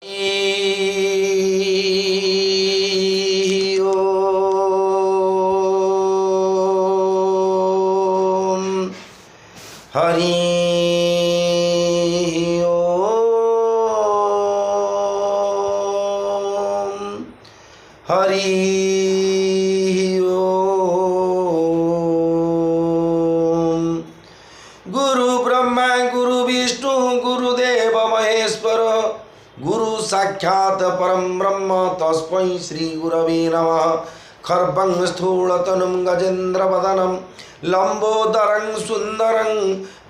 हरि ओम हरि ओम। गुरु ब्रह्मा गुरु विष्णु गुरुदेव महेश्वर गुरु साक्षात् परम ब्रह्म तस्मै श्री गुरवे नमः। खर्वं स्थूलतनुं गजेन्द्रवदनं लंबोदरं सुंदरं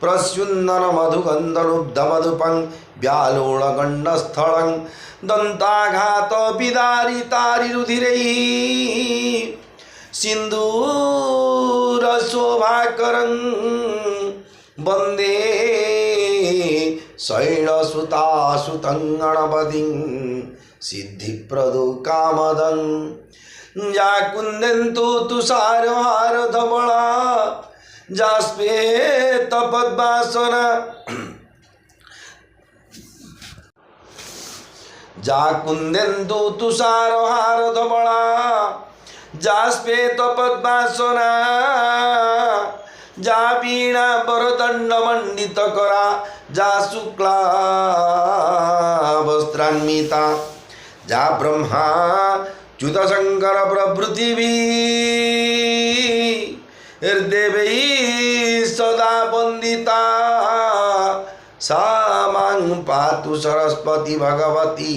प्रस्युन्ननमधुगन्धलुब्धमधुपं व्यालोळगण्डस्थलं दन्ताघातविदारितारिरुधिरैः सिन्दूरशोभाकरं वन्दे शैलसुतासुतं गणपतिं सिद्धिप्रदो कामदं। जाकुन्देन्दु तुषारहारधवला जास्पेतपद्मासना जाकुन्देन्दु तुषारहारधवला जास्पेतपद्मासना जा वीणा वरदण्डमण्डितकरा जा शुक्ला वस्त्रान्विता जा ब्रह्मा च्युतशंकर प्रभृतिभिर्देवैः सदा वन्दिता सा मां पातु सरस्वती भगवती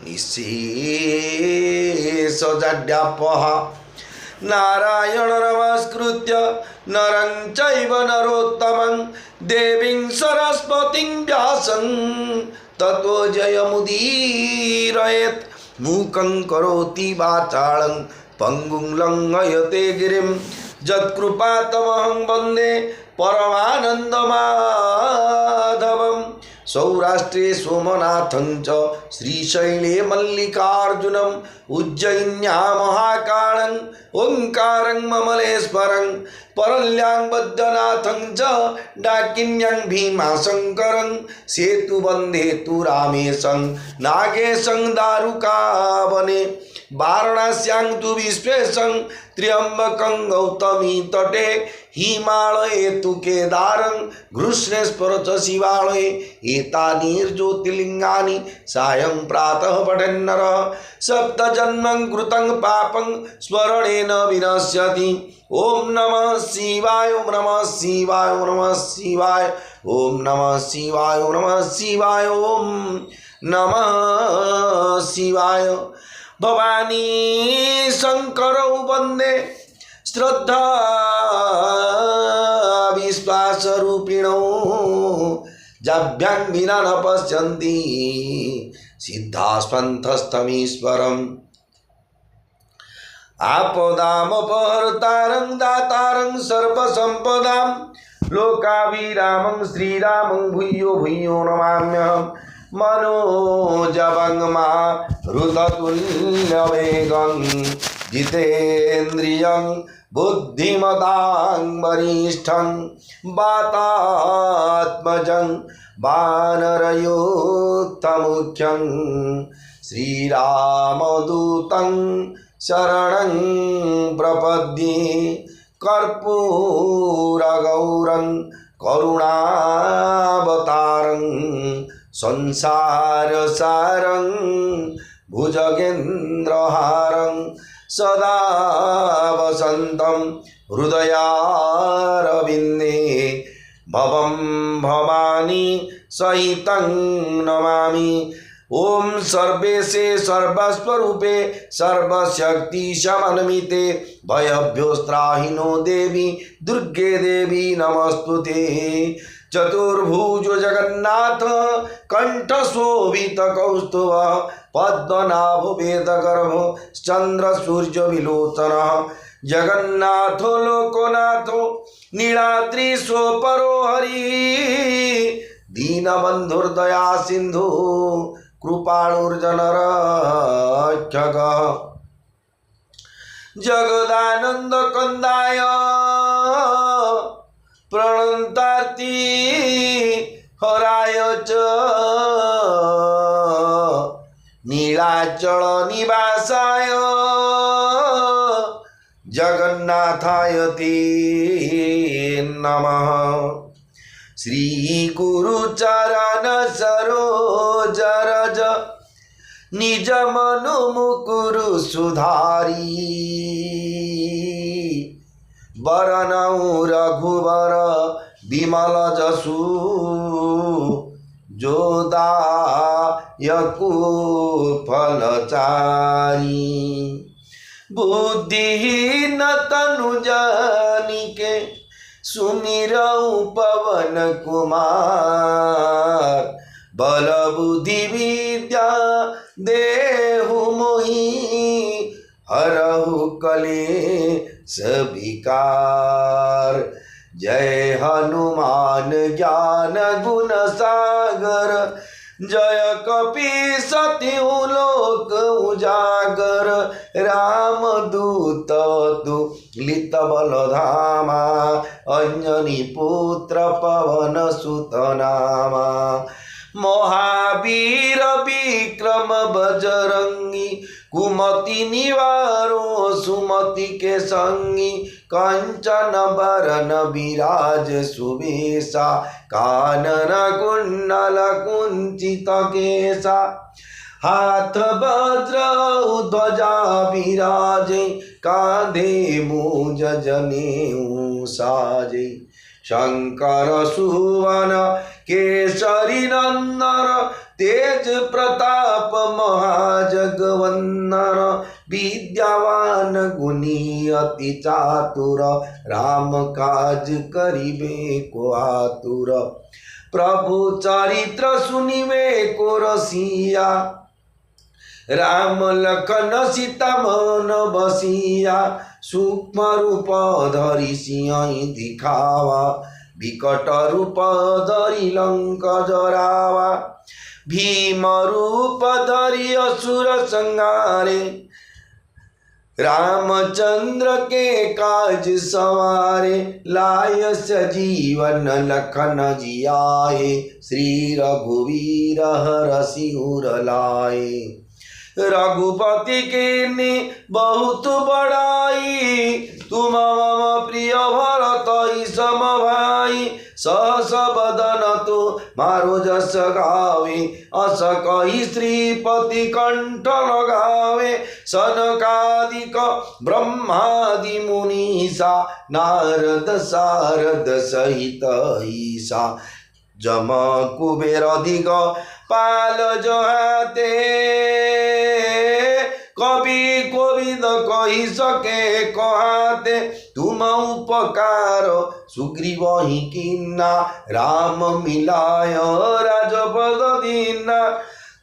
निःशेषजाड्यापः। नारायण नमस्कृत्य नरं चैव नरोत्तमं देवीं सरस्वतीं व्यासं ततो जयमुदीरयेत्। मूकं करोति वाचालं पंगुं लंघयते गिरिं यत्कृपातमहं वन्दे परमानन्दमाधवं। सौराष्ट्रे सोमनाथं च श्रीशैले मल्लिकार्जुनम् उज्जयिन्यां महाकालं ओंकारं ममलेश्वरं परल्यां बद्धनाथं च डाकिन्यां भीमाशंकरं सेतुबन्धे तु रामेशं नागेशं दारुकावने वाराणस्यां तु विश्वेशं त्र्यंबकं गौतमी तटे हिमालये तु केदारं घृष्णेश्वर च शिवालये एतानि सायं प्रातः पठन्नरः सप्तजन्मं कृतं पापं स्मरणेन विनश्यति। ओम नमः शिवाय ओम नमः शिवाय ओम नमः शिवाय ओम नमः शिवाय ओम नमः शिवाय ओम नमः शिवाय। भवानी शंकरौ वन्दे श्रद्धा विश्वासरूपिणौ जाभ्यां विना न पश्यन्ति सिद्धास्पन्थस्तमीश्वरम्। आपदामपहर्तारं दातारं सर्वसम्पदां लोकाभिरामं श्रीरामं भूयो भूयो नमाम्यहम्। मनोजवं मारुततुल्यवेगं जितेन्द्रियं बुद्धिमतां वरिष्ठं वातात्मजं वानरयोत्तमुख्यं श्रीरामदूतं शरणं प्रपद्ये। कर्पूरगौरं करुणावतारं संसारसारं भुजगेन्द्रहारं सदा वसन्तं हृदयारविन्दे भवं भवानी सहितं नमामि। ओम सर्वेशे सर्वस्वरूपे सर्वशक्ति समन्विते भयभ्योस्त्राहिनो देवी दुर्गे देवी नमस्तुते। चतुर्भुज जगन्नाथ कंठशोभित कौस्तुभ पद्मनाभ वेदगर्भ चंद्र सूर्य विलोचन जगन्नाथो लोकनाथो नीलाद्रिशो परो हरि दीनबंधुर्दया सिंधु कृपाणुर्जनरक्षक जगदानंद कंदाय प्रणतार्ति हराय च नीलाचल निवासाय जगन्नाथाय ते नमः। श्री गुरुचरण सरोज रज निज मनु मुकुरु सुधारी। वरनौ रघुवर विमल जसु जोदायकु फलचारी। बुद्धिहीन तनु जानिके सुमिरौ पवन कुमार। बल बुद्धि विद्या देहु मोहि हरहु कलेश विकार। जय हनुमान ज्ञान गुण सागर जय कपीस तिहु लोक उजागर। राम दूत तुलित बल धामा अंजनी पुत्र पवन सुत नामा। महावीर विक्रम बजरंगी कुमति निवारो सुमति के संगी। कंचन बरन विराज सुबेसा कानन कुंडल कुंचित केसा। हाथ वज्र ध्वजा विराजे कांधे मूंज जनेऊ साजे। शंकर सुवन केसरी नंदन तेज प्रताप महाजगवंदन। विद्यावान गुणी अति चातुर राम काज करिबे को आतुर। प्रभु चरित्र सुनिबे को रसिया राम लखन सीता मन बसिया। सूक्ष्म रूप धरि सिंह दिखावा विकट रूप धरि लंक जरावा। भीम रूप धरि असुर संहारे रामचंद्र के काज सवारे। लाय सजीवन लखन जियाए श्री रघुवीर हरषि उर लाए। रघुपति कीन्ही बहुत बड़ाई तुम मम प्रिय भरत सम भाई। सहस बदन तु मारो जस गावे अस कहि श्रीपति कंठ लगावे। सनकादिक ब्रह्मादि मुनीसा नारद सारद सहित ईसा। जम कुबेर दिग पाल जहाते कवि कोविद कहि सके कहाते। तुम उपकार सुग्रीव ही कीन्हा राम मिलाय राजपद दीना।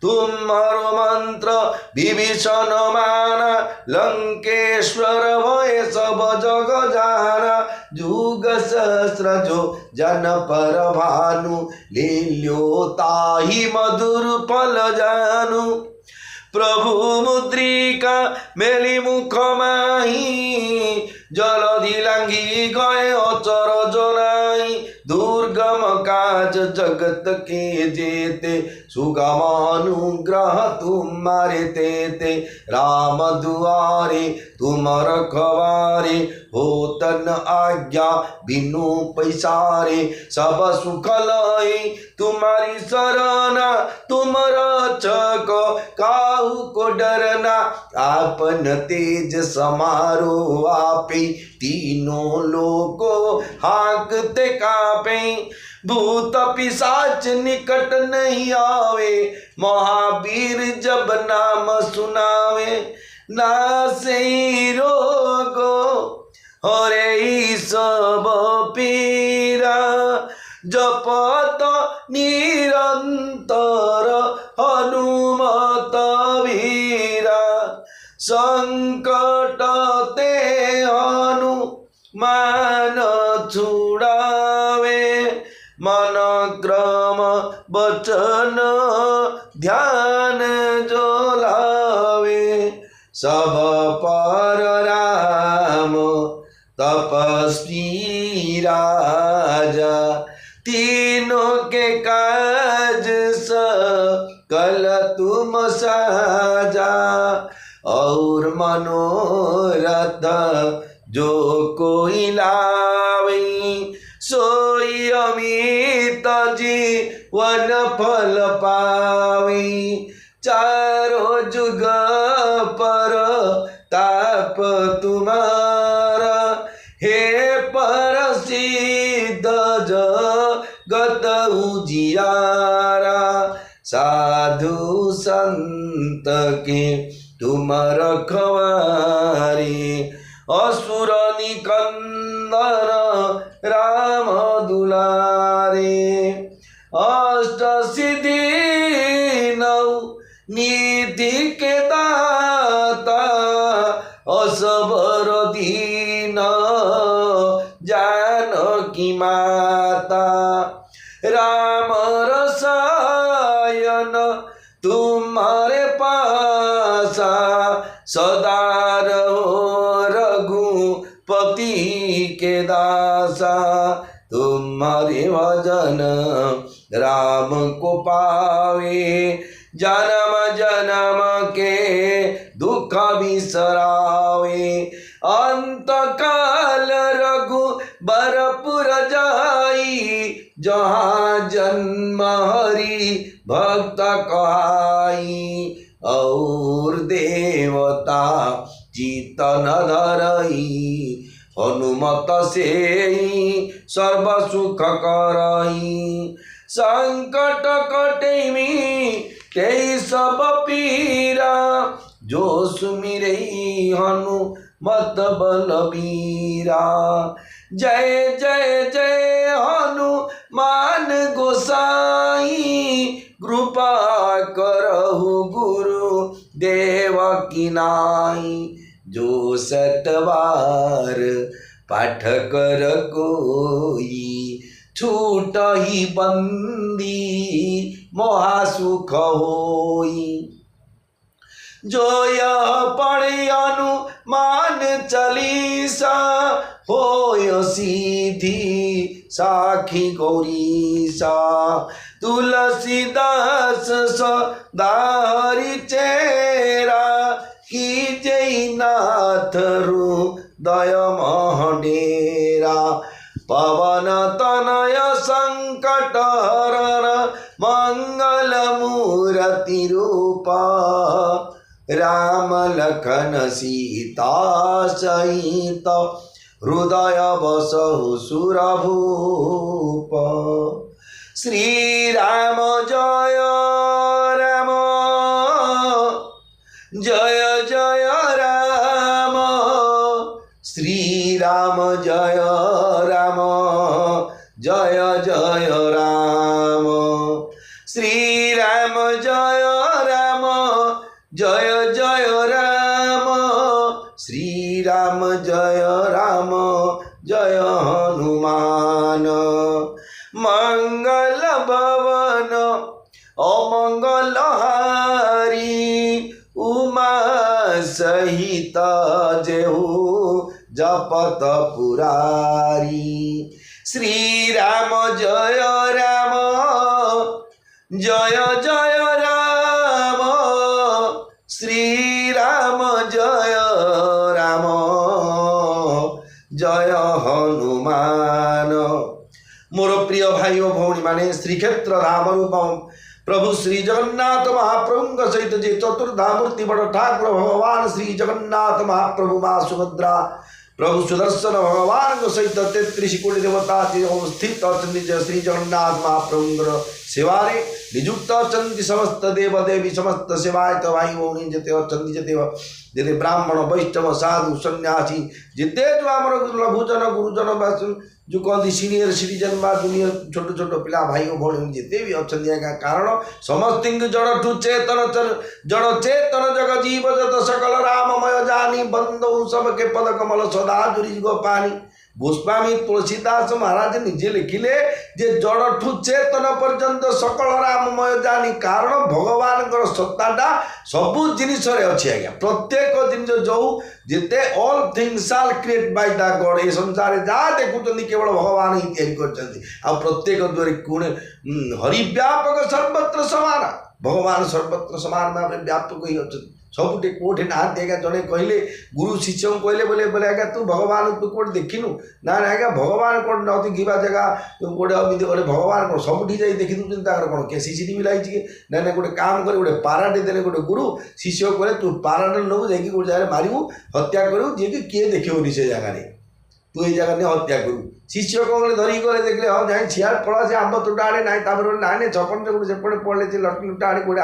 तुम्हारो मंत्र विभीषण माना लंकेश्वर भय सब जग जाना। जुग सहस्र जो जन पर भानु लील्यो ताहि मधुर फल जानु। प्रभु मुद्रिका मेली मुख माही जलधि लांघी गए अचर जनाई। दुर्गम काज जगत के जेते सुगम अनुग्रह तुम्हारे तेते। राम दुआरे तुम रखवारे होतन आज्ञा बिनु पैसारे। सब सुख लय तुम्हारी शरणा तुम रक्षक काहू को डरना। आपन तेज समारो आपे तीनों लोको हाकते कापे। भूत पिशाच निकट नहीं आवे महावीर जब नाम सुनावे। नासे रोगो हरे सब पीरा जपत निरंतर हनुमत वीरा। संकट ते हनुमान छुड़ावे मन क्रम वचन ध्यान जो लावे। सब पर राम तपस्वी राजा तीनों के काज सकल तुम साजा और मनोरथ जो कोई लावे सोई अमित जीवन फल पावे चारों जुग पर ताप तुम्हारा हे परसिद्ध जगत उजियारा साधु संत के तुम रखवारे असुर निकंदन राम दुलारे अष्ट सिद्धि नौ निधि के दाता असबर दीन जानकी माता राम रसायन तुम्हारे पासा सदा रहो रघुपति के दासा तुम्हारे भजन राम को पावे जन्म जन्म के दुख बिसरावे अंत काल रघु बरपुर जाई जहाँ जन्म हरि भक्त कहाई और देवता चितन धरई हनुमत से सर्व सुख करई संकट कटेमी ते सब पीरा जो सुमिरे हनुमत बलबीरा जय जय जय हनुमान गोसाई कृपा करहु गुरु देव की नाई जो सतवार पाठ कर कोई छूट ही बंदी महासुख होई जो यह पढ़े हनुमान चालीसा होय सीधी साखी गौरीसा तुलसीदास सदा हरि चेरा की जय नाथ हृदय महडेरा पवन तनय संकट हरण मंगल मूर्ति रूपा राम लखन सीता सहित हृदय बसहु सुरभूप श्री राम जय राम जय जय राम श्री राम जय राम जय जय राम श्री राम जय राम जय जय राम श्री राम जय राम जय हनुमान मंगल भवन अमंगल हारी उमा सहित जेहु जपत पुरारी श्री राम जय राम जय जय राम श्री राम जय राम जय हनुमान। मोर प्रिय भाई और भौणी माने श्रीक्षेत्र धाम रूपम प्रभु श्री जगन्नाथ महाप्रभु सहित जे चतुर्धा मूर्ति बड़ ठाकुर भगवान श्री जगन्नाथ महाप्रभु माँ सुभद्रा प्रभु सुदर्शन भगवान सहित 33 कोटि देवता स्थित अचंदी श्री जगन्नाथ महाप्रभु सेवारे निजुक्त अचंदी समस्त देव देवी समस्त सेवायत भाई भौणी जेते अचंदी जेते ब्राह्मण वैष्णव साधु सन्यासी जिते जो आमर लघुजन गुरुजन जो कहती सीनियर सिटीजन बा जूनियर छोट छोट पिला भाई भौणी जिते भी अच्छा कारण समस्त जड़ चेतन जड़ चेतन जग जीव जत सकल राममय जानी बंदौ सबके पद कमल सदा जुरी गोपानी गोस्वामी तुलसीदास महाराज निजे लिखिले जे जड़ठू चेतन पर्यंत सकल राममय जानी कारण भगवान सत्ताटा सबु जिनिस अच्छी आज्ञा प्रत्येक जिनिस जो जिते all things are create by the god ए संसार जहाँ देखुं केवल भगवान ही तैयारी कर प्रत्येक द्वारा हरि व्यापक सर्वत्र समान भगवान सर्वत्र समान भाव में व्यापक ही अच्छा सबुटे कोठे नहाते आज्ञा जड़े कहले गुरु शिष्य कहले बोले बोले आज्ञा तू भगवान तू कोटे देखिनु ना ना आज्ञा भगवान कौन नती गिवा जगह गोटे अमित बोले भगवान कौन सबुठी जाई देखी दूसरी कौन किए सीसीटीवी लगी ना ना गोटे काम कर गोटे पाराटे देने गोटे गुरु शिष्य कहले तू पाराटे नबू जा गोटे जगह मारू हत्या करू जी कि किए देखनी से जगह तू ये जगह हत्या करू शिष्य कौन धरिक गले देखले हाँ जाए छियाड़ पड़ा से आंब तोटा आड़े ना ना ना छपन से सेपटे पड़े से लट लुटा आड़े गोटे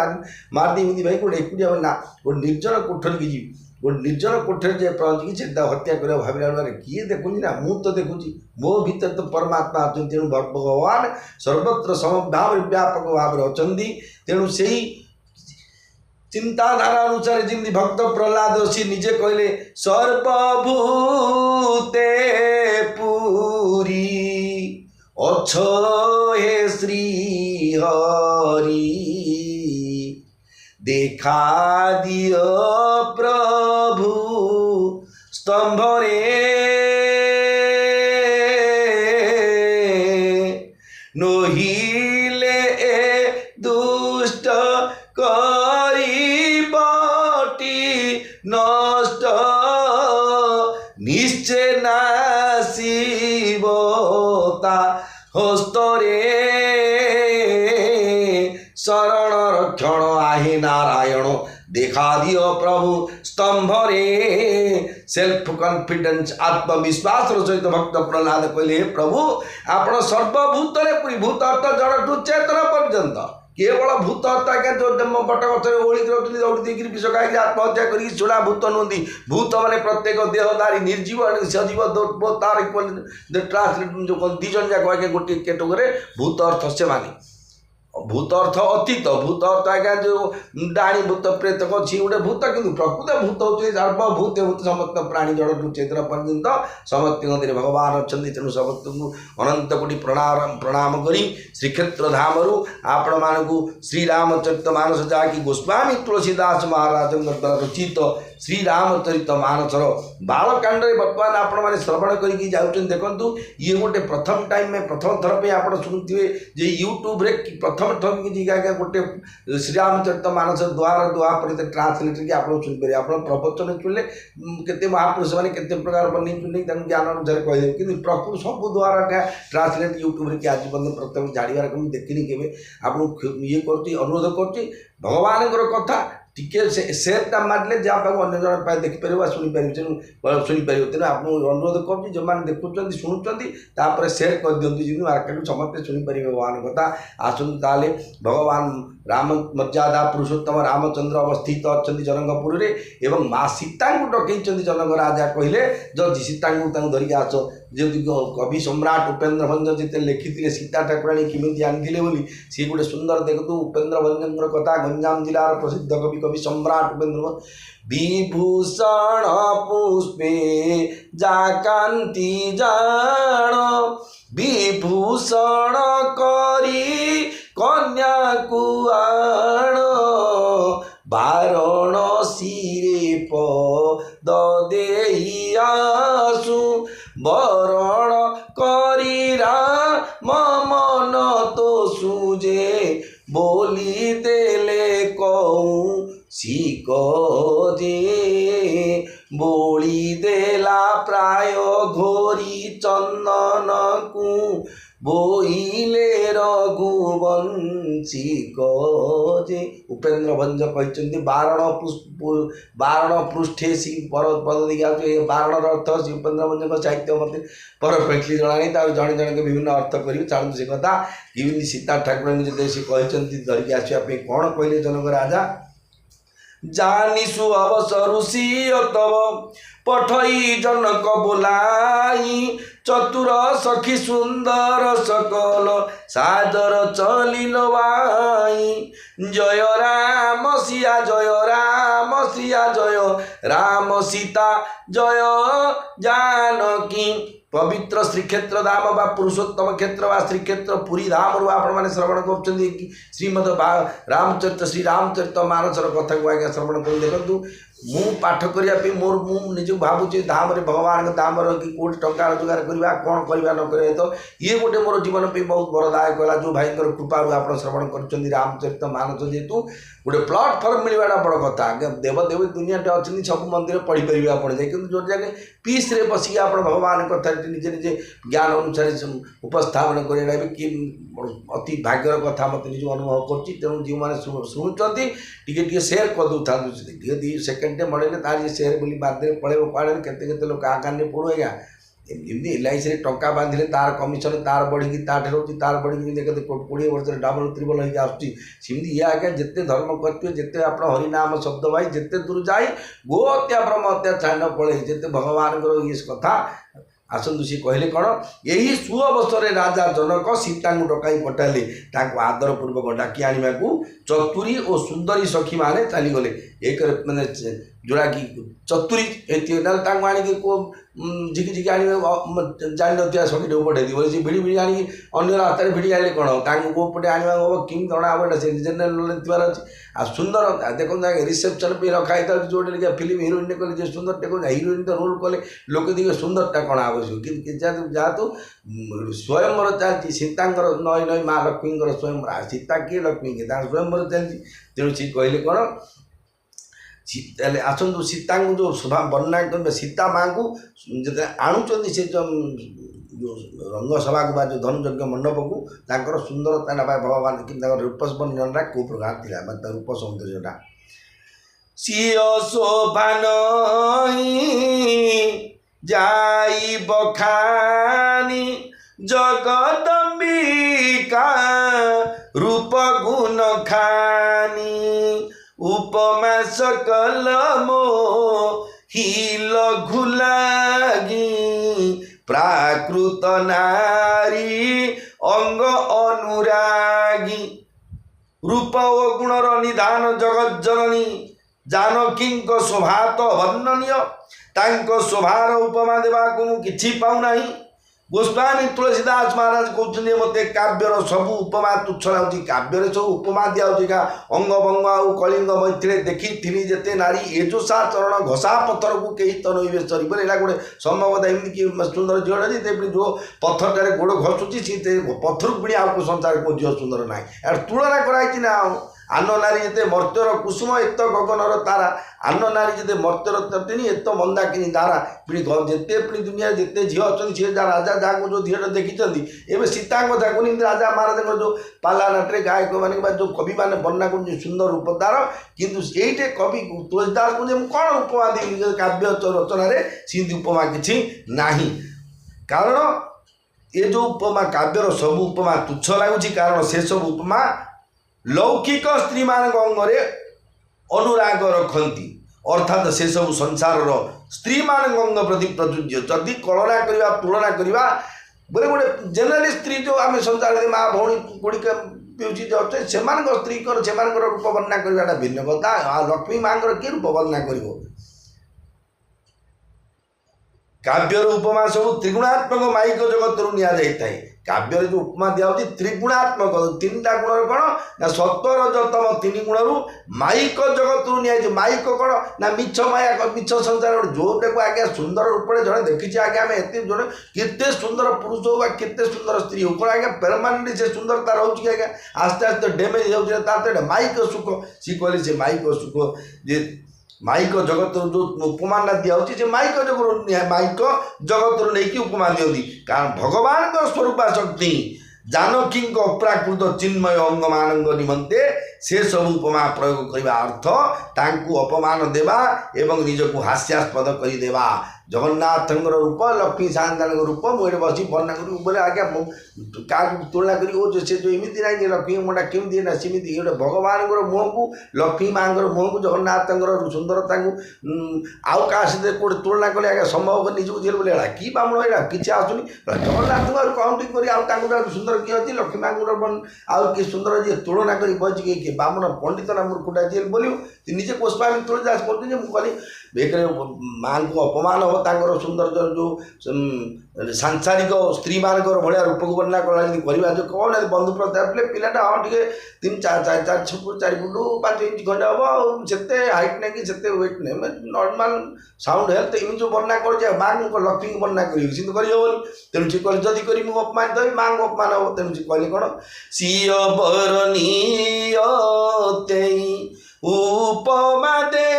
मारदी मुदी भाई गोटे एकुटिया ना गोटे निर्जन कोठर की जी गोटे निर्जन कोठर जे पहुँचिकी से हत्या कर भाविला बेले किए देखुनी ना मु तो देखुची मो भीतर तो परमात्मा अच्छा तेणु भगवान सर्वत्र समभाव व्यापक भाव में अच्छा तेणु से चिंताधारा अनुसार जमी भक्त प्रहलाद सी निजे कहले सर्वभूते पूरी अच्छ हे श्री हरि देखा दियो प्रभु स्तंभ रे नोहिले दुष्ट नष्ट निश्चय नाशिवता हस्तरे शरण रक्षण आहे नारायण देखा दियो प्रभु स्तंभ रे सेल्फ कॉन्फिडेंस आत्मविश्वास सहित भक्त प्रहलाद कहले प्रभु आपण सर्वभूत पूरी भूत अर्थ जड़ चेतन पर्यंत केवल भूत हत्या क्या जो बट गचर ओढ़ी रखुच्च दौड़ी देकर विष खाई आत्महत्या कर छुड़ा भूत नुहति भूत मैंने प्रत्येक देहधारी निर्जीव सजीव तार ट्रांसलेट जो दीजन जाक आगे गोटे कैटेगोरी भूत अर्थ से मानी भूत अर्थ अतीत भूत अर्थ आज्ञा जो डाणी भूत प्रेतक अच्छी गोटे भूत कि प्रकृत भूत हूँ सर्वभूत भूत समस्त प्राणी जड़ चेतन पर्यंत समस्त भगवान अच्छा तेणु समस्त अनंत कोटि प्रणाम करी श्रीक्षेत्र धाम आपण मानू श्रीरामचरित मानस जहाँकि गोस्वामी तुलसीदास महाराज द्वारा रचित श्रीरामचरित मानसर बालकांड बर्तमान आपण मैंने श्रवण करके जाऊँ देखु ये गोटे प्रथम टाइम में प्रथम थर पे आप शुणुवे जे यूट्यूब रे प्रथम थर कि आज्ञा गोटे श्रीरामचरित मानस द्वार द्वापर ट्रांसलेट की आप शुणिपारे आप प्रवचन शुणिले केते महापुरुष मैंने केते प्रकार बन शुणी ज्ञान अनुसार कहीदेवे कि प्रकृति सब द्वारा ट्रांसलेट यूट्यूब रे आज पर्यटन प्रथम जाड़ार देखनी के आपको ये अनुरोध कर भगवान कथा टिके सेयरटा मारे जहाँ पाक अन्य जन पाए देखिपर शुणिपारे शुणिपारे तेणु आपको अनुरोध कर जो मैंने देखुं शुणुंट सेयर कर दिखाँ जी मार्केट समस्ते शुणिपारे भगवान कथा आसतु ताले भगवान राम मर्यादा पुरुषोत्तम रामचंद्र अवस्थित अच्छा जनकपुर एवं माँ सीता डकई जनक राजा कहले जदि सीता धरिक आस जदि कवि सम्राट उपेन्द्र भंज जिते लिखी सीता ठाकुराणी किमिति आनी बोली सी गोटे सुंदर देखु उपेन्द्र भंजन कथा गंजाम जिलार प्रसिद्ध कवि कवि सम्राट उपेन्द्र विभूषण पुष्पे जाकांति जाण विभूषण करी कन्या कुआण वाराणसी रे पद देई आसु बरण करीरा मन तो सुजे बोली देले कहूँ शिक जे बोली देला प्राय घोरी चंदन को बोईले रघुवंशी जे उपेन्द्र भंज कहते बारण पृष्ठे सी पद दिखे बारण अर्थ से उपेन्द्र भंज साहित्य मत परफेक्टली जना नहीं जड़े जन के विभिन्न अर्थ करेंगे चाहते से कथा कि सीता ठाकुर जो सी कहते धरिक आसवाई कौन कहले जनक राजा जानिसु अवसरुषि तब पठई जनक बोलाई चतुर सखी सुंदर सकल सादर चलिल वाई जय राम सिया जय राम सिया जय राम सीता जय जानकी पवित्र श्रीक्षेत्र धाम बा पुरुषोत्तम क्षेत्र बा श्रीक्षेत्र पुरी धाम रू आपण मैंने श्रवण कर श्रीमद रामचरित श्री रामचरित मानसर कथा को आज्ञा श्रवण कर देखूँ मु पाठ करने मोर मुझे भावुँ धाम भगवान धाम कि कौट टंका रोजगार करवा कौन करवा न कर तो ये गोटे मोर जीवन पे बहुत बड़दायक है जो भाई कृपारू आप श्रवण कर रामचरित मानस जेहेतु गोटे प्लाटफर्म मिलवाटा बड़ कथा देवदेव दुनिया अच्छी सब मंदिर पढ़ी पारे आप जो जगह पीस रे बसिक आप भगवान कथा निजे निजे ज्ञान अनुसार उपस्थापन करेगा कि अति भाग्यर कथा मत निज अनुभव कर तेणु जो मैंने शुणुंट टे सेयार कर दो था सेकेंड मड़े तार सेयार बोली बाध्य पड़े पाड़े केते लोक आकार पड़ू आज्ञा एमती एलआईसी टंका बांधिले तार कमिशन तार बढ़ी तार रोचे तार बढ़ी देखते 20 वर्ष डबल ट्रिपल होगी आसमती ये आज्ञा जिते धर्म करते जिते आप हरिनाम शब्द भाई जिते दूर जाए गो हत्या ब्रह्म हत्या छाड़ पड़े जिते भगवान ये कथा आसतु सी कहले कौन यही सुअवसर राजा जनक सीता डकाई पठाले आदर पूर्वक डाकी आने को चतुरी और सुंदरी सखी माने चलीगले एक मैंने जोड़ा कि चतुरी आनिक झिकी झिकी आने जान ना सखी पठे दी बोले भिड़ी भिड़ी आनी अन्य रास्त भिड़ी आने कौन को पटे आने हम कि जना हम जनरल नॉलेज थी अच्छे आ सुंदर देखो रिसेप्शन पे रखाई जो फिल्म हिरोइन कले सुंदर टे हिरोइन तो रोल कले लोक दिखे सुंदरटा कौन आवश्यक जहाँ तो स्वयंवर चलती सीतांकर नई नई माँ लक्ष्मी स्वयंवर सीता किए लक्ष्मी किए स्वयंवर चलती तेणु सी कहले कौन आसतु सीता जो शोभा वर्णना कर सीता माँ को जो आणुंट से जो रंगसभा को जो धनुयज्ञ मंडप को तांकर सुंदरता ना भगवान कि रूप वर्णन को प्रकार थी रूप सौंदर्यटा सिय शोभा जाई बखानी जगदम्बिका रूप गुण खानी उपमा सकल मो हिल घुलागी प्राकृत नारी अंग अनुरागी रूप ओ गुणर निधान जगत जननी जानकी शोभा तो वर्णनीय तांको शोभार उपमा देवा को किछि पाऊना गोस्वामी तुलसीदास महाराज कहते मत काव्यर सब उपमा तुच्छ लगुच काव्य सब उपमा दिया अंग भंग आ कलिंग मैथिले देखी थी जेते नारी ए जो सा चरण घसा पत्थर को कही तो नईबे सरी बोले गोटे संभवता एमती कि सुंदर झीटा जो पत्थर गोड़ घसुची सी पत्थर को आपको संसार को झील सुंदर ना यार तुलना कराई ना आन्न नारी जिते मर्त्यर कुसुम एत गगनर तारा आन्न नारी जिते मर्त्यर तटिनी एत मंदाकिनी तारा पीढ़ी जिते पीढ़ी दुनिया जिते झील अच्छी सी राजा जहाँ जो झील देखी एवं सीता कथा कहनी राजा महाराज जो पाला नाटे गायक मैंने जो कवि मैंने वर्णना कर सुंदर रूप तार कितु ये कवि तुलसीदास को कौन उपमा देवी काव्य रचन सेमती उपमा किसी ना कारण ये जो उपमा काव्यर सब उपमा तुच्छ लगुच कारण से सब उपमा लौकिक स्त्री मान अंगरे अनुराग रखती अर्थात से सब संसार स्त्री मान अंग प्रति प्रযোज्य जदि कलना करवा तुलना करवा बोले गोटे जनरली स्त्री जो आम संसार माँ भौणी गुड़िक पीछे अच्छे से स्त्री से रूप वर्णना करवाटा भिन्न कथा लक्ष्मी माँ किए रूप वर्णना कर काव्यर उपमा सब त्रिगुणात्मक माइक जगत रू नि काव्य जो उपमा दिया त्रिगुणात्मक तीन टा गुण कौन ना सत्वर जतम तीन गुण माइक जगत रू नि माइक कौन ना मिछ माया मिछ संसार जोटा को आज्ञा सुंदर रूप में जड़े देखी आज्ञा आम एत जड़े केते सुंदर पुरुष हो केते सुंदर स्त्री हो कौन आज्ञा परमानेंट से सुंदरता रोचे आज्ञा आस्ते आस्ते डैमेज हो माइक सुख सी कहले से माइक सुख जे माइक जगत जो उपमा दिया माइक जगत माइक जगत रू नहीं उपमा दिखती कारण भगवान स्वरूप शक्ति जानकी अप्राकृत चिन्मय अंग मान निमंते से सब उपमा प्रयोग करने अर्थ तांकु अपमान देवा एवं निजक हास्यास्पद करदेवा जगन्नाथ रूप लक्ष्मी सान्तान रूप मुझे बस वर्णना करी बोले आज्ञा क्या तुलना करी से जो एमती ना लक्ष्मी मुँटा केमी ना सेमती गोटे भगवान मुँह को लक्ष्मी माँ मुँह को जगन्नाथ सुंदरता को आउ क्या सहित कौटे तुलना कले आज्ञा संभव निजक जेल बोले कि बामण यहाँ किसी आसुनी जगन्नाथ काउंटिंग कर सुंदर किए अच्छी लक्ष्मी माँ आउ किए सुंदर जी तुलना कर बच किए बामण पंडित ना मूर्खटा जेल बोल निजे गोस्वामी तुलसीदास कहते मुझे माँ को अपमान हम तांकर सौंदर्य जो सांसारिक स्त्री मानकर भाया रूप को वर्णना कला करवा जो कौन बंधु प्रताप पिलाटा हाँ टे 3-4 फुट 5 इंच खंडे हम से हाइट नहीं कि वेट नहीं नॉर्मल साउंड हेल्थ इमेज जो वर्णना कर माँ लक्ष्मी को वर्णना कर तेणु सी कहले जदि करी मुझे अपमानित हुई माँ को अपमान हम तेणु सी कहले कौन सीय बरनीय उपमा दे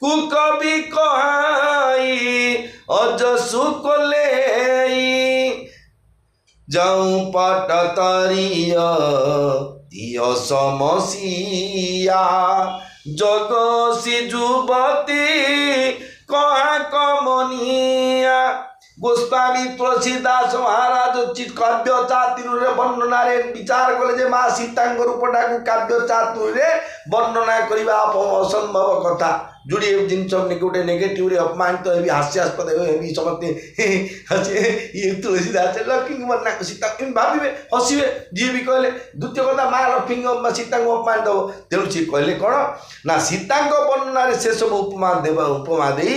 कुकवि कहाई अजसु कोले जाऊं पट तरिय दिय समसिया जगसी जुबती कहा कमनिया गोस्वामी तुलसीदास महाराज काव्य चातुर्य वर्णना विचार कले माँ सीता रूपटा को काव्य चातुर्य वर्णना करने असंभव कथा जोड़ी जिन गोटे नेगेटिव अपमानित होगी हास्यास्पद होगी समस्ते ये तुलसीदास लक्ष्मी वर्णना सीता भावे हसवे जी भी कहले द्वितीय कथा माँ लक्ष्मी सीता को अपमानित हम तेणु सी कहले कौन ना सीता वर्णन से सब उपमा दे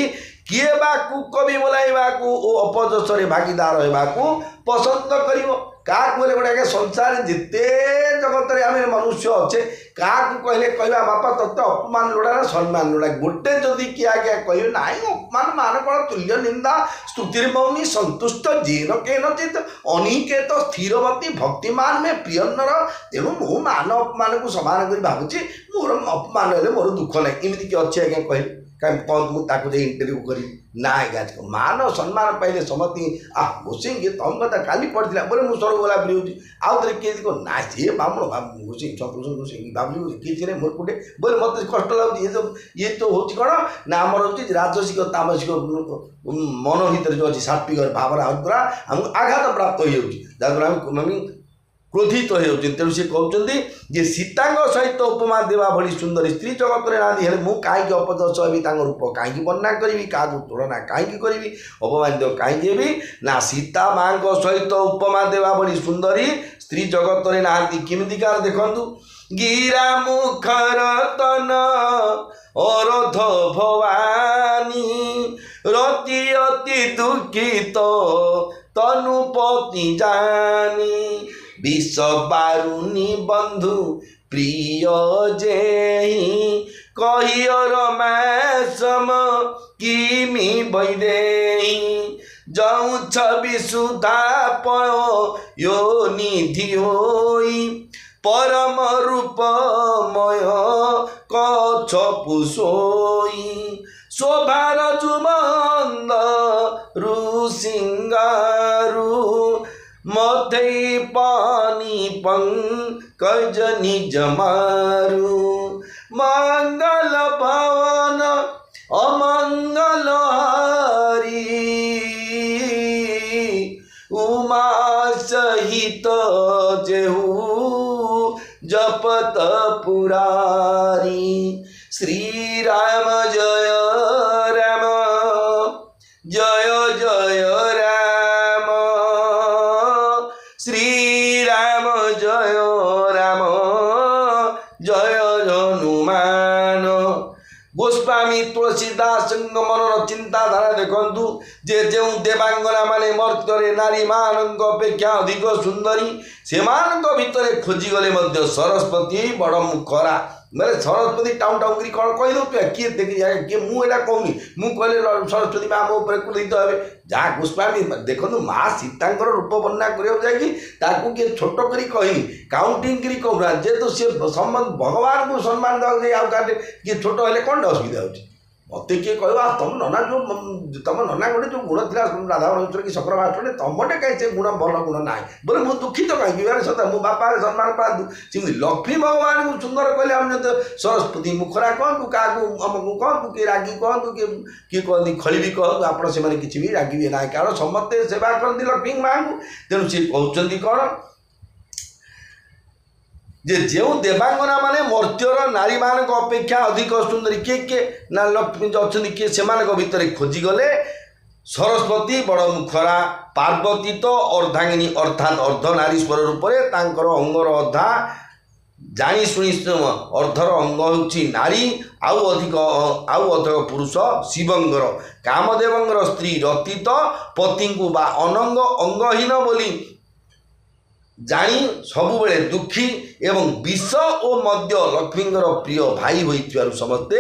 किए बा कवि बोलाइबा अपजस भागीदार होगा पसंद कर क्या गोटे संसार जिते जगत आम मनुष्य अच्छे क्या कहले कह बापा तत्व अपमान लोड़ा ना सम्मान लोड़ा गोटे जदि किए आज्ञा कहे ना अपमान मान कौन तुल्य निंदा स्तुतिर्मौनी संतुष्ट जीन के नचित अनिकेत स्थिरवती भक्तिमान में प्रिय नर तेणु मु मान अपमान को सामान कर भावुँ मोर अपमान हेल्ले मोर दुख ना इमती किए अच्छे आज्ञा कहे कहीं कौन मुझे इंटरव्यू करी ना आज्ञा मान सम्मान पाइले समति घोषी तुम कथा काली पड़ा बोले मुझे स्वर्ग गला फिर आउ थे किए ना सी ब्राह्मण घोषी संतोष घोषी भाभी किसी मोर कुटे बोले मत कष्ट लगुच ये तो हूँ कौन ना आमर हूँ राजसिक तामसिक मन भर जो अच्छी सात्विक भावना द्वारा आमको आघात प्राप्त हो क्रोधित हो तेणु सी कहते जे सीता सहित उपमा देवा भली सुंदरी स्त्री जगत में ना हेल्ले मुझे कहीं अपदर्श हेबी रूप कहीं वर्णना करी क्या तुलना कहीं करी अपमानित कहीं भी ना सीता माँ सहित उपमा देवा भली सुंदरी स्त्री जगत में ना किमिकार देखु गिरा मुखर तन अरध भवानी रति अति दुखित तनुपति जानी विष बारुनी बंधु प्रिय जेहि कहियर मैसम किमि बैदेहि जाऊँ छवि सुधा पयो यो निधि होई परम रूपमय कछपु सोई शोभार जुमंद रु सिंगारू मधे पानी पंकज निज मारू मंगल भवन अमंगल हरि उमा सहित जेहू जपत पुरारी श्री राम जय राम जय जय राम श्री राम जय राम जय हनुमान गोस्वामी तुलसीदास मनर चिंताधारा देखु जे जो देवांगना माने मर्त्य नारी मान अपेक्षा अधिक सुंदरी से भितर खोजीगले सरस्वती बड़ मुखरा मेरे सरस्वती टाउन टाउन करी कौन कही दो किए देखी किए मुझे कहूनी मुझे कहले सरस्वती माँ मो क्रोधित हे जहाँ गोस्वामी देखो माँ सीता रूप वर्णना कर किए छोट करी कहनी काउंटिंग करी कहूना जेहेतु सी संबंध भगवान को सम्मान देवा किए छोट हेल्ले कौन असुविधा हो मत किए कह तुम नना जो तुम नना गोटे जो गुण थी राधा महेश्वर कि शंकर मास्टर तुमटे कहीं से गुण भल गुण ना बोले मुझे दुखित कहीं सदा मो बापा सम्मान पातु सेमती लक्ष्मी भगवान को सुंदर कहले हम तो सरस्वती मुखरा कहतु क्या आमको कहतु किए रागी कहतु किए कहती खड़ी भी कहतु आप किसी भी रागे ना कारण समस्ते सेवा करती लक्ष्मी माँ को तेणु सी कहते कौन जे जो देवांगना माने मर्त्यर नारी मान अपेक्षा अधिक सुंदरी किए किए ना लक्ष्मी अच्छा किए से भितर खोजीगले सरस्वती बड़ मुखरा पार्वती तो अर्धांगिनी अर्थात अर्धनारीश्वर रूप से अंगर अधा जानी शुणी अर्धर अंग होची नारी आउ अधिक पुरुष शिवंगर कामदेवंगर स्त्री रतीत पति को बा अनंग अंगहीन बोली जानी सबुबले दुखी एवं विष और मध्य लक्ष्मींगर प्रिय भाई होइथिवारु समस्ते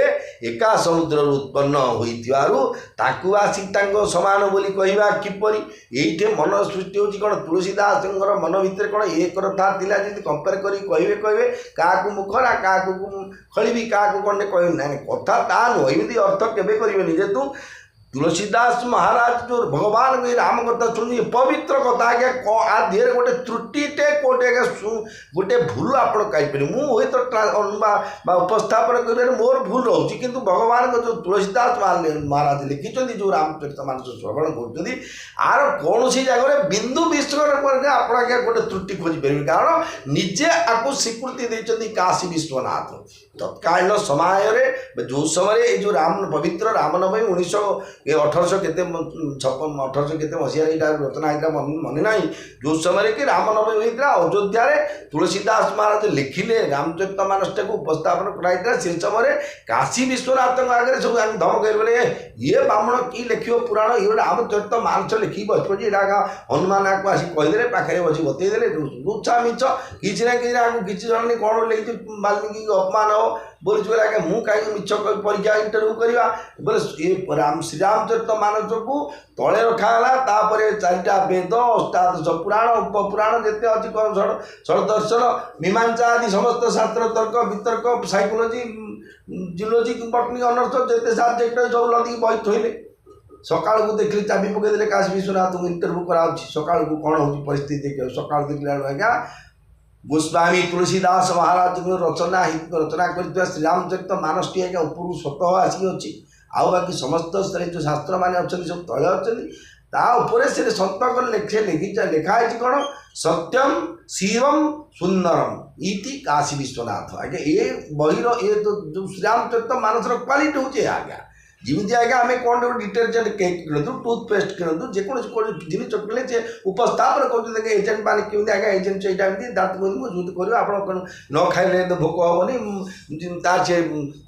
एका समुद्र उत्पन्न होइथिवारु ताकू आसी तांको समान बोली कहवा किपरि एइठे मन सृष्टि होची कोन तुलसीदास मन भितर कोन एक कथा थिला जदि कंपेयर करी कहबे काकू मुखरा काकू खळिबी काकू कोन कहबे ना कथा ता नो एमिति अर्थ केबे करिबेनी जे तू तुलसीदास महाराज जो भगवान के राम कथा शुणी पवित्र कथा आज्ञा आ देहर गोटे त्रुटिटे कोटे गोटे भूल आप कहीपर मुझे तो उपस्थापन कर मोर भूल रोचे कि भगवान जो तुलसीदास महाराज लिखिं जो रामचरित मानस श्रवण कर आर कौन सी जगह बिंदु विश्लेषण करके आप गोटे त्रुटि खोजिपर कारण निजे आपको स्वीकृति देते काशी विश्वनाथ तत्कालीन समय जो समय जो राम पवित्र रामनवमी 1800 केते 1800 केते मसीह रचना होता मन ना जो समय कि रामनवमी होता अयोध्या तुलसीदास महाराज लिखिले रामचरित मानस को उपस्थापन कराई से समय काशी विश्वनाथ आगे सब धमक बोले ये ब्राह्मण कि लिख पुराण ये रामचरित मानस लिखी बस हनुमान को आस कहीदे पाखे बस बतईदे लुचा मिछ किसी ना कि जन कौन लिखी वाल्मीकि अपमान हो बोली बोले आगे मुझे कहीं मिछ परीक्षा इंटरव्यू करवा बोले ये श्रीरामचरित मानस को तले रखाला तापर चारिटा वेद अष्टादश पुराण उपपुराण जिते अच्छी षडदर्शन मीमांसा आदि समस्त शास्त्र तर्क वितर्क साइकोलोजी जियोलॉजी बटनी अनर्थ जिते सब्जेक्ट सब लदी बही थोले सका देखिए चाबी पकईदे काशी विश्वनाथ को इंटरव्यू कराऊँ सका कौन हो परिस्थिति देखिए सका देखला आज्ञा गोस्वामी तुलसीदास महाराज रचना कर श्रीरामचरित मानस टी आज्ञा ऊपर स्वतः आसिक अच्छी आउ बाकी समस्त जो शास्त्र मैंने अच्छा सब तले अच्छा से सत लिखाई कौन सत्यम शिवम सुंदरम इति काशी विश्वनाथ आज्ञा ये बहीर ये जो श्रीरामचरित मानस क्वालिटी हूँ आज्ञा जमी आज्ञा आम कौन गोटे डिटर्जेंट केक किणु टूथपेस्ट किणु जेकोसी जिन किले से उपस्थापन कर एजेंट मैंने कमी आज्ञा एजेंट से दाँत मजबूत कर आप न खाइले तो भोक हेनी तार से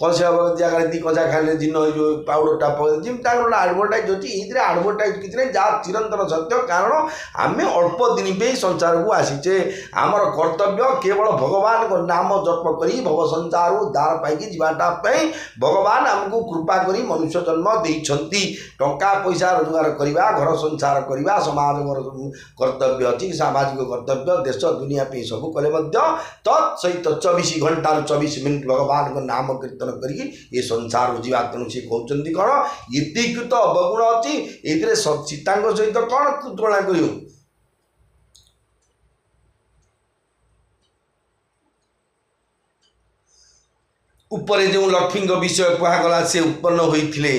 कषे हम जगह दी कषा खाइले जिन हो पाउडरटा जमी गोटे आडभटाइज अच्छी ये आडभटाइज किसी नहीं जहाँ चिरंतन सत्य कारण आम अल्प दिन पे संसार को आसीचे आमर कर्तव्य केवल भगवान को नाम जप कर भव संसार दार पाई जावाटापी भगवान आमको कृपा करी मनुष्य जन्म देइछंती टंका पैसा रोजगार करवा घर संसार करवा समाज कर्तव्य अच्छी सामाजिक कर्तव्य देश दुनिया पे सब कले तत्सहित 24 घंटा 24 मिनट भगवान को नाम कीर्तन करी ये संसार जीवा तेणु सी कहते कौन इतिकृत अवगुण अच्छी ये सीता सहित कौन तुलना कर उपरे जो लक्ष्मी विषय कहगला से उत्पन्न होते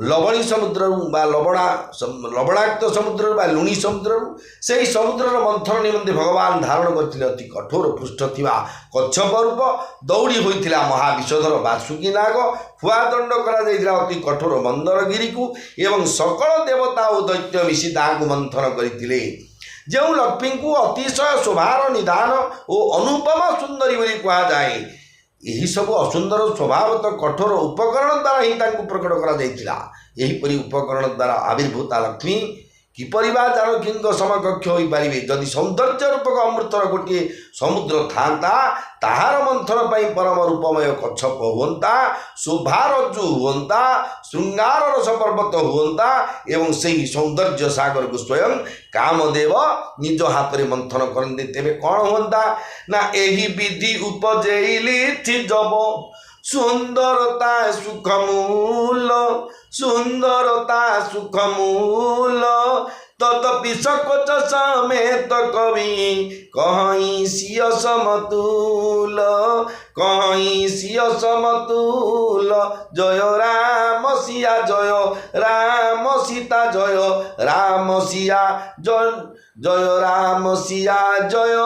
लवणी समुद्र लवणाक्त समुद्र बा लुणी समुद्र से समुद्र मंथन निमंते भगवान धारण करते अति कठोर पृष्ठ थिबा कच्छप रूप दौड़ी होता महाविषधर वासुकी नाग हुआदंड करा अति कठोर मंदरगिरी को एवं सकल देवता और दैत्य मिशी ताकू मंथन करते जो लक्ष्मी को अतिशय शोभार निधान और अनुपम सुंदरी बोली कहुए यही सब असुंदर स्वभाव तो कठोर उपकरण द्वारा ही प्रकट कर उपकरण द्वारा आविर्भूता लक्ष्मी किपरि जानकी समकक्ष हो पारे जदि सौंदर्य रूपक अमृतर गोटे समुद्र था ताहार मंथन परम रूपमय कच्छप हुआ शोभारज्जु हुआ श्रृंगार रस पर्वत हुआ एवं से ही सौंदर्य सागर को स्वयं कामदेव निज हाथ में मंथन करते तेरे कौन हुआ ना यही विधि उपजेली थी जब सुंदरता सुखमूल तदपि सकोच समेत कवि कहीं सिय समतुल जय राम सिया जय राम सीता जय राम सिया जय राम सिया जय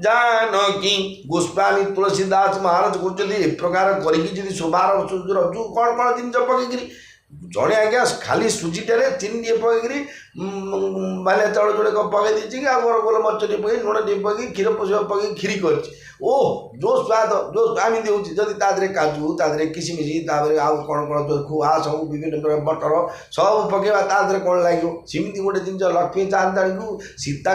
जानकी गोस्वामी तुलसीदास महाराज कहते प्रकार करी शोभार रज्जु कौन कौन जिन पकईकरी जड़े आज्ञा खाली सुजीटे चीनी टे पकईकि बालिया चाउल जोड़े पकई देती आगर गोल मरीच टे पकई लुण टे पकई क्षीर पोषक पकई खीरी कर जो स्वाद जो आम दूसरी जदि तादे काजू तादे किसमिश तादे आउ कौन कौन खुआ सब विभिन्न प्रकार बटर सब पकेवा तादे कौन लगे सेमती गोटे जिन लक्ष्मी चांदाणी को सीता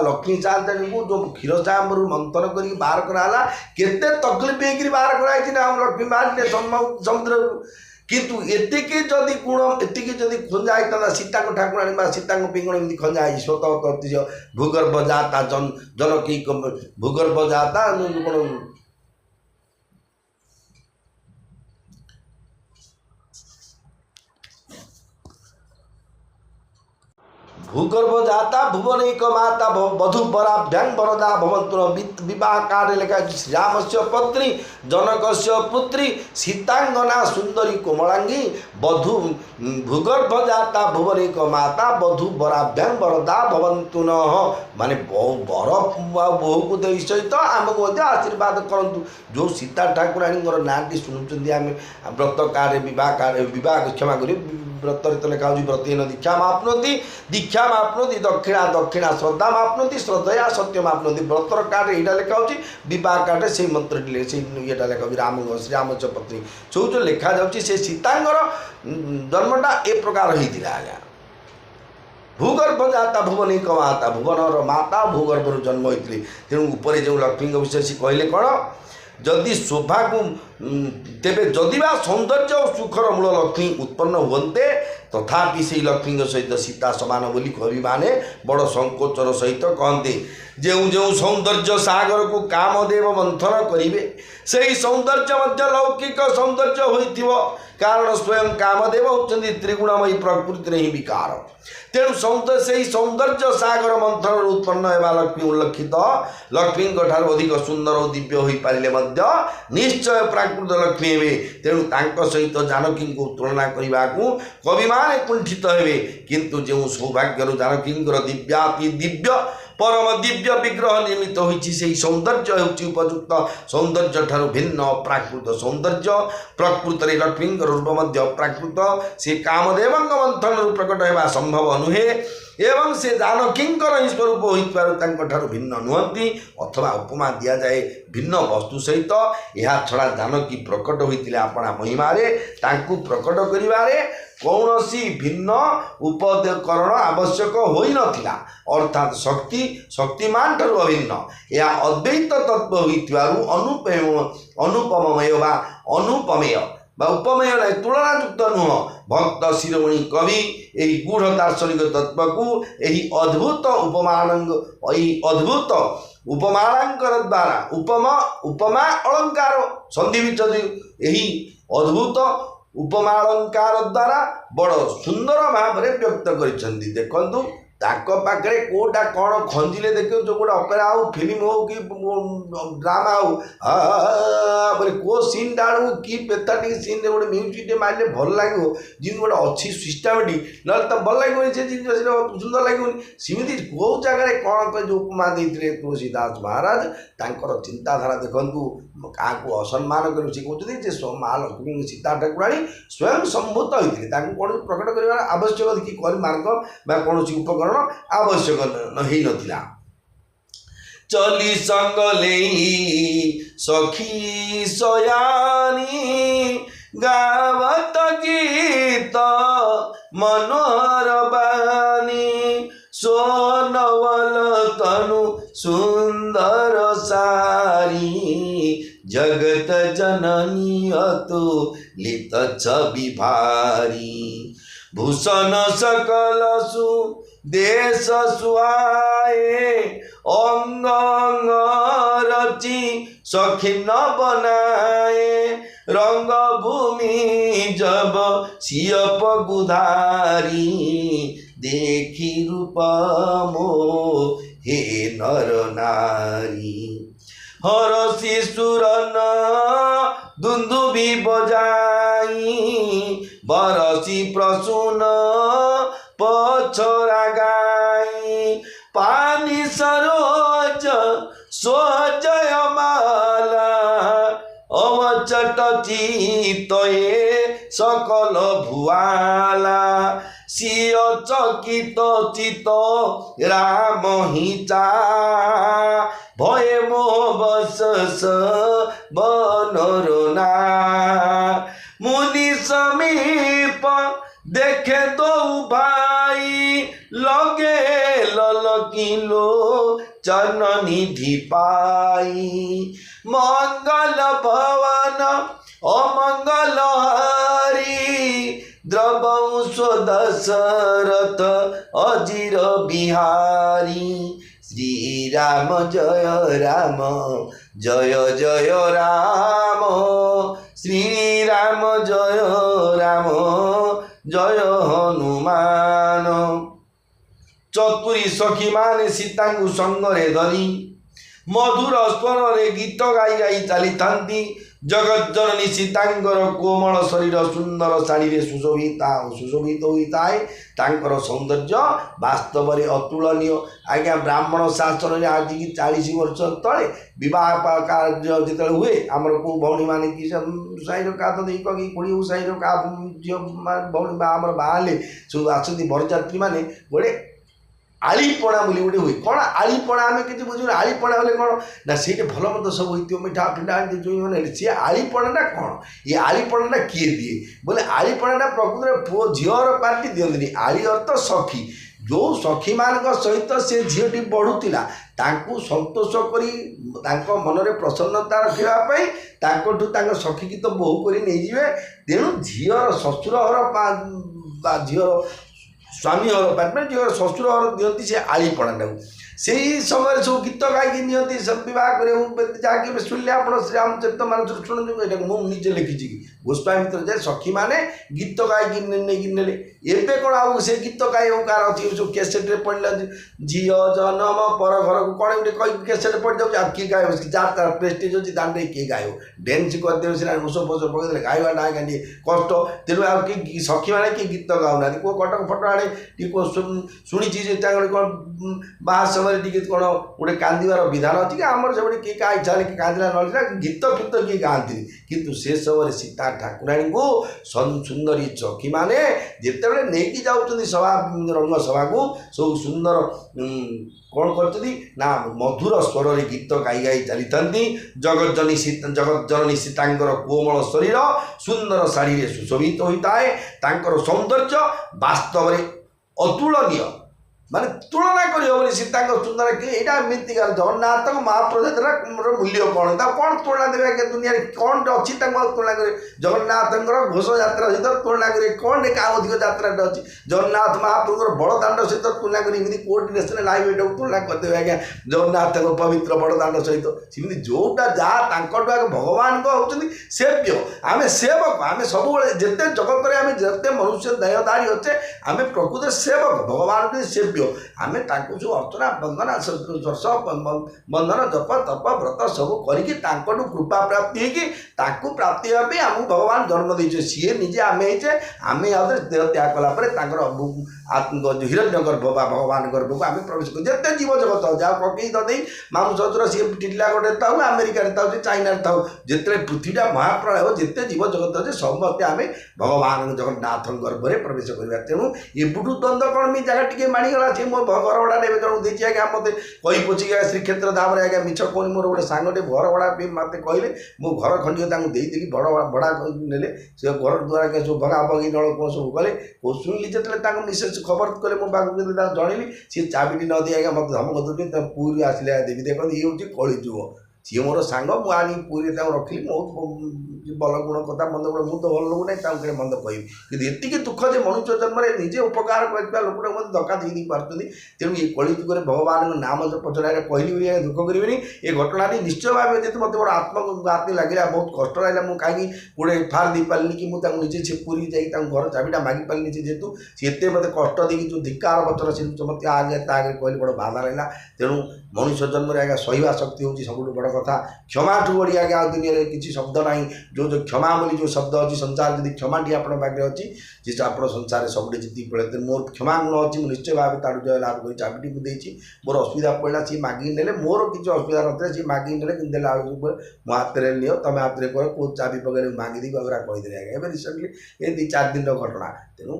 लक्ष्मी चांदाणी को जो क्षीर चांबर मंथन कर बाहर कराला केते तकलीफ हो बाहर कराई ना लक्ष्मी बाहर समुद्र किंतु एतिकी जदि गुण एतिकी जदि खंजा होता सीता को ठाकुराणी सीता पिंगण एमती खंजा है स्वतः भूगर्भ जाता जनकी भूगर्भ जाता कौन भूगर्भ जाता भुवनैक माता वधु पराभ्यां वरदा भवन्तु विवाह कार्य लेखा श्रीरामस्य पत्नी जनकस्य पुत्री सीतांगना सुंदरी कोमलांगी वधु भूगर्भ जाता भुवनैक माता वधु पराभ्यां वरदा भवन्तु न माने बर बहु को दे सहित आमको आशीर्वाद करंतु जो सीता ठाकुराणी नाटी शुणुंट आम व्रत कार्य विवाह क्षमा कर व्रत तो लिखा व्रतेन दीक्षा मापनोति दक्षिणा श्रद्धा मापनोति श्रद्धया सत्यम आपनोति व्रतर कार्ड यहाँ लिखा बहुत कार्ड से मंत्र से ये लिखा राम श्रीरामच पत्नी जो जो लिखा जाऊँगी से सीतांगर जन्मटा ए प्रकार होता आज्ञा भूगर्भ जाता भुवनैक माता भुवनर माता भूगर्भ जन्म होती तेणु उपर जो लक्ष्मी विषय से कहले कौन जदि शोभा को तेरे जदिवा सौंदर्य और सुखर मूल लक्ष्मी उत्पन्न हुए तथापि से लक्ष्मी सहित सीता समान बोली कवि माने बड़ संकोचर सहित कहते जो जो सौंदर्य सागर को कामदेव मंथन करेंगे से ही सौंदर्य मध्य लौकिक सौंदर्य हो कारण स्वयं कामदेव होती त्रिगुणमयी प्रकृति ही विकार तेणु से सौंदर्य सागर मंथन उत्पन्न होगा लक्ष्मी उल्लेखित लक्ष्मी अधिक सुंदर और दिव्य हो पारे निश्चय प्राकृत लक्ष्मी हे तेणु सहित जानकी को तुलना करने को कवि माने कुंठित हे किंतु जो सौभाग्य जानकी दिव्याति दिव्य परम दिव्य विग्रह निर्मित होती सौंदर्य उपयुक्त सौंदर्य ठारू भिन्न प्राकृत सौंदर्य प्रकृत लक्ष्मी रूप मध्य प्राकृत से कामदेव मंथन प्रकट होगा संभव नुहे एवं से जानकी स्वरूप होठार भिन्न नुहति अथवा उपमा दि जाए भिन्न वस्तु सहित यह छड़ा जानकी प्रकट होते अपना महिमारे प्रकट करिवारे कौन सी भिन्न उपकरण आवश्यक हो नथिला अर्थात शक्ति शक्तिमान ठारू अभिन्न यह अद्वैत तत्व होइतिबारु अनुपममय वा अनुपमेय बा उपमेय नहीं तुलनायुक्त नुह भक्त शिरोमणि कवि यही गूढ़ दार्शनिक तत्व को यही अद्भुत उपमालंकार द्वारा उपमा अलंकार संधि यही अद्भुत उपमालंकार द्वारा बड़ सुंदर भाव में व्यक्त कर देखु पाखे कोटा कौन खंजिले देखो जो गोटे अपेरा हो फिल्म हो कि ड्रामा हो बोले को सीन डाणु कि पेथाटिक सीन गोटे म्यूजिक मारे भल लगे जिन गोटे अच्छी सिस्टमेटिक ना तो भल लगे से जिन सुंदर लगे सेमती कौ जगह कौन कह जो उपमा देते तुलसीदास महाराज तर चिंताधारा देखु क्या असम्मान कर कहते महालक्ष्मी सीता ठाकुराणी स्वयं संभूत होते कौन प्रकट कर आवश्यक कि मार्ग कौन उपकरण आवश्यक नहीं नथिला चली संग ले सखी सयानी गावत गीत मनोहर बानी सोनवल तनु सुंदर सारी जगत जननी अतुलित छवि भारी भूषण सकल सु देश सुहाए अंग अंग रची सखिन बनाए रंग भूमि जब सियप गुधारी देखी रूप मो हे नर नारी हरसी सुरन दुंदुभी बजाई बरसी प्रसून पछरा गाई पानी सरोज सोजय माला अवचट चितये सकल भुआला सिय चकित चित राम हिचा भय मोह बस बनरोना मुनि समीप देखे दो भाई लगे ललकिलो चननिधि पाई मंगल भवन अमंगल हरि द्रवौ दशरथ अजिर बिहारी श्री राम जय जय राम श्री राम जय हनुमान चतुरी सखी माने सीता संगरे धरी मधुर स्वर रे गीत गाई गाई चली था जगत जननी सीतांकर कोमल शरीर सुंदर शाढ़ी रे सुशोभित होता है तांकर सौंदर्य वास्तव में अतुलनीय आज्ञा ब्राह्मण शास्त्र में आज की 40 वर्ष तले विवाह कार्य जो हुए आमर को भौणी मैंने कि साईर का तो देख कि कोड़ी साईर का झील भौणी आमर बाहर सब आसती बरजात्री मैंने गोटे आलीपणा बोली गोटे हुए कौन आलीपणा आम कि बुझे आलीपणा हेल्ले कौन ना से भल मत सब होती मिठा फिठा जो सी आलीपणा कौन ये आलीपणा किए दिए बोले आलीपणा प्रकृत पुओ झीर पार्टी दिखती आली अर्थ सखी जो सखी मान सहित से झीटी बढ़ुला संतोष कर मनरे प्रसन्नता रखापी सखी की तो बोहू कर तेणु झीर शशुर हर झीर स्वामी हर पार्टी जो शशुर हर दिखती से आलीपणा से समय सब गीत गायकी नियंती सब विवाह जहाँकि शुणिले आप श्रीरामचरित मानस शुणु मुझे लिखी गोस्वामी मित्र जाए सखी मैंने गीत गायकी नहीं एवं कौन आउ से गीत गाय कार अच्छी सब कैसेट्रे पड़ा झील जन्म पर घर को कौन गोटे कहीं कैसेट पड़ जाऊँ आ किए गाय जार प्रेस्टेज अच्छी दांडे किए गाय डेन्स करदे सीना ओष फोष पकड़े गायवा ना गाँव कष्ट तेणु आ सखी मैंने किए गीत गाऊना कौ कटक फट आड़े शुणी कौन बाहा समय टी कौन गोटे कांदार विधान अच्छी कि आमर सब किए क्या इच्छा कि कांदा ना गीत फित किए गाँति कितु से समय सीता ठाकुराणी को सुंदरी सखी मैंने जिते नहीं जाऊँ सभा रंग सभा को सब सुंदर कौन करना मधुर स्वर रे गीत गाई गाई चली जगत जननी सीतांकर कोमल शरीर सुंदर शाढ़ी रे सुशोभित होता है सौंदर्य वास्तव में अतुलनीय माने तुलना कर सीता सुंदर कि यहाँ एमतीका जगन्नाथ महाप्रभु मूल्य कौन कौन तुलना देवे दुनिया कौन अच्छी तुलना कर जगन्नाथ घोष यात्रा सहित तुलना करें कौन क्या अधिक यात्रा अच्छी जगन्नाथ महाप्रभुर बड़दाण्ड सहित तुलना करें कोर्ट नेशनल हाईवे को तुलना करदे आज्ञा जगन्नाथ पवित्र बड़दाण्ड सहित सेमती जोटा जहाँ भगवान होती सेव्य आम सेवक आम सब जिते जगत में आम जिते मनुष्य देहधारी अच्छे आम प्रकृत सेवक भगवान सेव्य आम जो अर्चना बंदना दर्श बंधन जप तप व्रत सब करके कृपा प्राप्ति हो प्राप्ति होगी आम भगवान जन्म दे सी निजे आम आम देह त्याग कलापर हिरण्य गर्भ भगवान गर्भ को आम प्रवेश कर जिते जीव जगत जहाँ पकई दे मामू ससुर सी टिटला गोटे था अमेरिकार था चाइना था जिते पृथ्वीटा महाप्रलय हो जिते जीव जगत अच्छे समस्ते आम भगवान जगन्नाथ गर्भ में प्रवेश करवा तेणु एबुठू द्वंद्व कौन भी जगह टी माणीगला सी मो घर भड़ा ने जन देखिए आज्ञा मत कही पोचिक श्रीक्षेत्र धाम आज्ञा मिछ कौन मोर गोटे सांगटे घर भड़ा भी मत कहले मो घर खंडिक देदेली भड़ा ने से घर द्वारा सब भगा भगी नल कौन सब कले शुणिली जो मिसेस खबर कले मो पाक जनइली सी चाबिटी न दी आज्ञा मत धमक दूसरी पुरी आसिले देवी देखते ये हूँ कलिजुग सी मोर सांग मुझे पुरी रखी बहुत भल गुण कथा मंद गुण मुझे भल लोक ना मंद कह कि दुख जे मनुष्य जन्म निजे उपकार कर लोक धक्का दे पार्टी तेणु ये कलिजुग भगवान नाम पचरा कहली दुख करें ये घटना निश्चय भाव जी मत मोर आत्मघाती लगे बहुत कष्ट रहा मुझे कहीं गोटे फार दे पारे कि मुझे निजे से पूरी जा घर चाबिटा मागी पारे जेहेतु सी मत कष्ट देकी जो धिकार वचन से मत आगे कहली बड़ बाधा रहा तेणु मनुष्य जन्म आज्ञा सहिबा शक्ति हूँ सब बड़ कथा क्षमा ठू बढ़िया आज्ञा दुनिया में किसी शब्द ना जो जो क्षमा बोली जो शब्द अच्छी संसार जब क्षमाटी आपके पाखे अच्छी जी आप संसार सबुठे जीत पड़े मोर क्षमा गुण अच्छी मुझे निश्चय भाव तार जय लाभ कर चाबिटी मुझे मोर असुविधा पड़ा सी मागिक ने मोर किसी असुविधा ना सी मागिक ने कि मो हाथ में नियो तुम हाथ में कह कौ चाबी पकड़ मागिदी कहीदेली आज्ञा एवं रिसेंटली ये 2-4 दिन घटना तेणु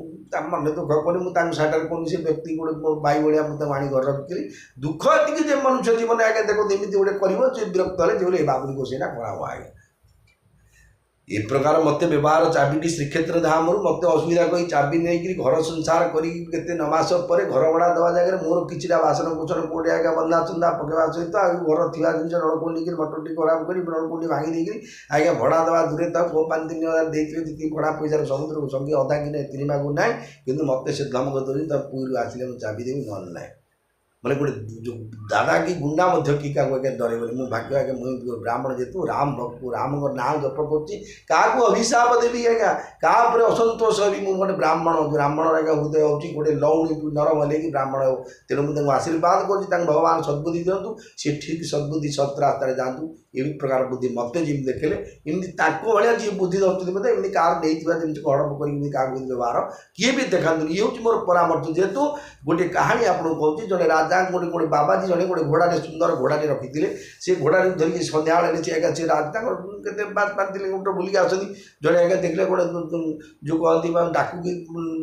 मन दुख कौन मुझे साइड कौन से व्यक्ति गोटे मो भाई भाया मुझे आनी घर रखी दुख ये मनुष्य जीवन आगे देखो एमती गोटे कर विरक्त हेल्ले जो बाबुरी को सीना करा आज्ञा ए प्रकार मत व्यवहार चाबिटी श्रीक्षेत्र धाम मत असुविधा कही चाबी नहीं घर संसार करते नमास पर घर भड़ा देवा जगह मोर किसी बासन कुसन कौटे आगे बंधा चंदा पकेवा सहित घर थी जिन नलकुंडी मटरटी खराब कर नलकुंडी भांगी देकर आज्ञा भड़ा देवा दूरे था 5-3 हज़ार देते जी भड़ा पैसा समुद्र को संगे अधा कि 3 भाग ना कि मत से धमक दूरी पुरी आसिले मुझे चाबी देवी नल ना मैंने गोटे जो दादा की गुंडा कि क्या डरे बोली मुझे भाग्य आगे मुझे ब्राह्मण जेतु राम भक्त राम ना जप कर अभिशाप देवी आज्ञा क्या असंतोष भी मुझे गोटे ब्राह्मण आज्ञा हृदय हो गोटे लौणी नरम हेल्ले कि ब्राह्मण हो तेणु मुझे आशीर्वाद कर भगवान सद्बुद्धि दिंतु सी ठीक सद्बुद्धि सत रास्तार जातु ये प्रकार बुद्धि मत जी देखले इमती भाया जी बुद्धि दौरान मतलब इमती कार नहीं हड़प कर व्यवहार किए भी देखा ये हूँ मोर परामर्श जेहेतु गोटे कहानी आपको कहूँ जड़े राजा गोटे गोटे बाबाजी जड़े गोटे घोड़ाटे सुंदर घोड़ाटे रखी से घोड़ा धरिक सन्ध्या बेले सी राजा के बात पार्टी गोटे बुलिक आसती जड़े आगे देखले गोटे जो कहती डाकू की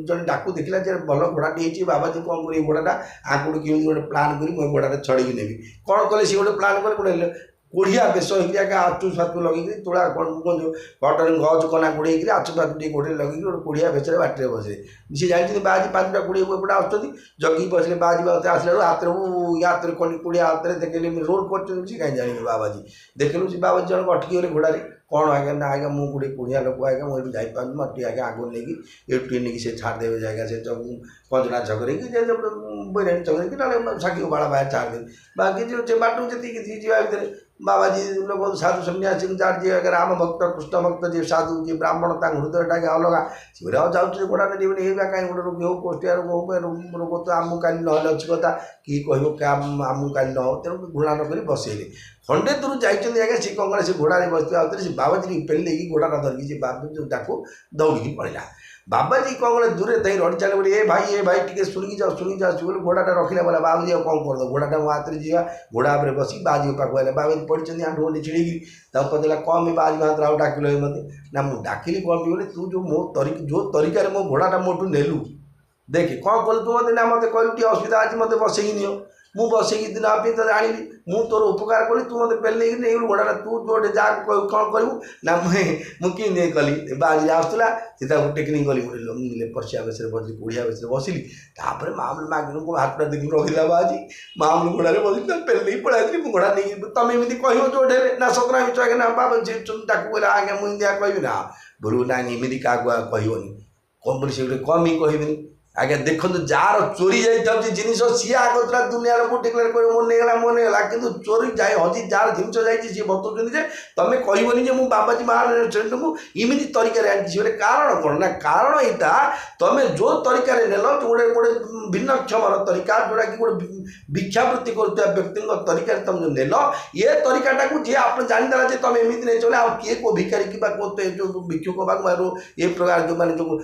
जड़े डाकू देखला भल घोड़ाटे होती बाबाजी कौन कर घोड़ाटा आँकड़ कि गोटे प्लां कर घोड़ाटे छड़ी नेबी कौन कले सी गोटे प्लां कले गोटे कोढ़िया बेश होगा आचु फाचु लगे तोड़ा कटन गज कना गोड़े आचु फाचु टे गोटे लगे गोटे कोढ़िया बेस बाटे बसे सी जानते बाजी 5टा 20 एपटे आसुँच जगी बसले बाजी बात आसला हाथ में हाथ में कोढ़िया हाथ में देखले रोल कर कहीं जाने बाबाजी देखलु से बाबाजी जन अटकी गले घोड़े कौन आज्ञा ना आज्ञा मुझे गोटे कोढ़िया लोक आज्ञा मुझे जापार मटे आज्ञा आगुन नहीं एटू नहीं से छाड़देवे जगह से कंजना छकरे कि बैराणी छकरे कि ना साखी बाड़ा बाहर छाड़देवे बाकी जो बाटू जी जावा भर बाबाजी लोग साधु सन्यासी जार जी अगर राम भक्त कृष्ण भक्त जी साधु जी ब्राह्मण हृदय टाइम अलग सी जाऊँ घोड़ा नहीं कहीं गोटे रोगी हो कोष्टिया रोग हो रोग तो आमको काली ना अच्छी कथा कि कह क्या आमको काली न हो तेणु घृणा नक बसैले खंडे दूर जाइए आज्ञा सी कौन कले घोड़ा बस बाबाजी पेली घोड़ा धरिकी बाबू दौड़ी पड़ा बाबाजी कौन कले दूर थी रड़ी चले बोले ए भाई टे शुणी जाओ बोले घोड़ाटा रखिला बोला बाबूजी कौन कर दो घोड़ाटा मो हाथ में जा घोड़ा पर बस बाजी पाक आए बाबाजी पढ़ी आंठू गंडी छिड़ी पचारा कौन भी बाजी हाथ आउ डाकिल मत ना मुझे डाकिली कौन बोले तू जो तरीका मो घोड़ाटा मोटू नेलु देखे कौन कलु तू मत ना मत कहलु असुविधा आज मत बसई नियो मु बसई दिन आप तो जानी मु तोर उपकार कली तू मत पेल नहीं घोड़ा तू जोटे जा कौन करू ना मुझे नहीं कली बाजी आसला सीधा टेक्निक गली गोटे लंगी पर्सिया बेस बस कोढ़िया बेस बसिली तापर मामूल मागिन को हाथ देखी रखिला बाजी मामूल घोड़ा बस पेल नहीं पड़ाई घोड़ा नहीं तुम एमती कह जोटे ना सतना मिच आगे ना बाबा ताकू बोला आगे मुझे दिया कहबी ना बोलू ना एमती क्या कहनी कौन बोली से कम ही कहबी आज्ञा देखो जार चोरी जाए जिन सी आगतरा दुनिया को डिक्लेयर कर मोनेगला कि चोरी जाए हजी जार जिन सी बतौर तुम कहबनी मुझे बाबाजी महाराज को इमती तरीके आनी बोले कारण कौन ना कारण यहाँ तुम जो तरीका नेल गोटे गोटे भिन्न क्षमर तरीका जोटा कि गोटे भिक्षावृत्ति कर व्यक्ति तरीका तुम जो नेल ये तरीकाटा को जी आप जानीदेला तुम एमती नहीं चले किए को भिखारी कि जो भिक्षुक ये प्रकार जो मैंने जो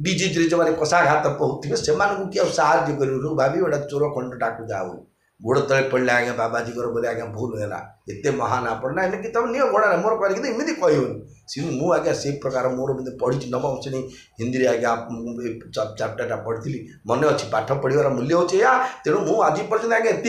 डिजीज जो मैंने कषा घात पहुँचे से किए साहय कर भावी गोटा चोर खंड टाकू जाओ गोड़ तले पड़े आज्ञा बाबाजी बोले आज्ञा भूल है एत महान आपना कि तुम नियो घोड़ा मोर कहीं एमती कहनी सी मु आज्ञा से प्रकार मोर पढ़ी नवम श्रेणी हिंदी आज्ञा चैप्टरटा पढ़ी मन अच्छी पाठ पढ़ार मूल्य होचे या तेणु मुझे आज पर्यटन आज्ञा एत